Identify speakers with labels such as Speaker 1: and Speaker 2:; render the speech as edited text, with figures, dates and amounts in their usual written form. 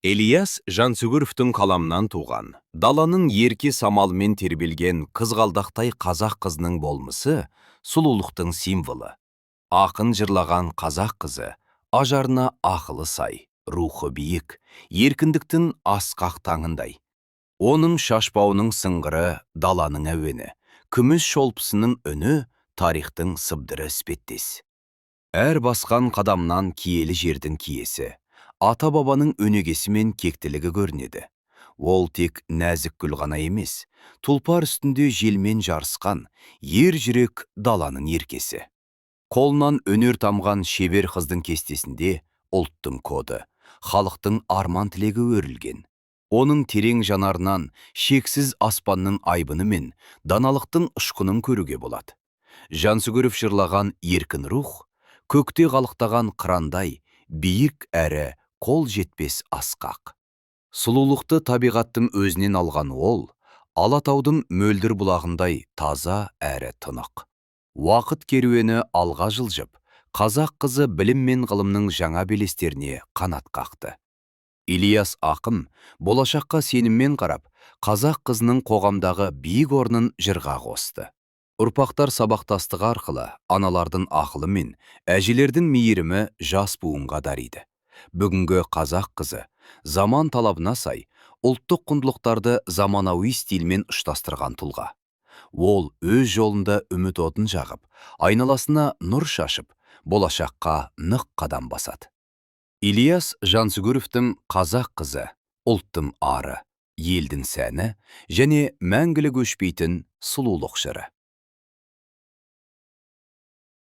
Speaker 1: Ильяс Жансүгіровтің қаламынан туған, даланың ерке самалмен тербелген қызғалдақтай қазақ қызының болмысы сұлулықтың символы. Ақын жырлаған қазақ қызы, ажарына ақылы сай, рухы биік, еркіндіктің асқақ таңындай. Оның шашбауының сыңғыры, даланың әуені, күміс шолпысының үні, тарихтың сыбдыры іспеттес. Әр басқан қадамнан киелі жердің киесі, ата-бабаның өнегесі мен кектілігі көрінеді. Ол тек нәзік гүл ғана емес, тұлпар үстінде желмен жарысқан, ер жүрек даланың еркесі. Қолынан өнер тамған шебер қыздың кестесінде ұлттың коды, халықтың арман тілегі өрілген. Оның терең жанарынан шексіз аспанның айбыны мен даналықтың ұшқынын көруге болады. Жансүгіров жырлаған еркін рух, көкте қалықтаған қырандай, биік әрі қол жетпес асқақ. Сұлулықты табиғаттың өзінен алған ол, Алатаудың мөлдір бұлағындай таза әрі тынық. Уақыт керуені алға жылжып, қазақ қызы білім мен ғылымның жаңа белестеріне қанат қақты. Ильяс ақын болашаққа сеніммен қарап, қазақ қызының қоғамдағы биік орнын жырға қосты. Ұрпақтар сабақтастығы арқылы аналардың ақылы мен әжелердің мейірімі жас буынға дариды. Бүгінгі қазақ қызы заман талабына сай ұлттық құндылықтарды заманауи стильмен ұштастырған тұлға. Ол өз жолында үміт отын жағып, айналасына нұр шашып, болашаққа нық қадам басады. Ильяс Жансүгіровтің қазақ қызы, ұлттың ары, елдің сәні және мәңгілік өшпейтін сұлулық жыры.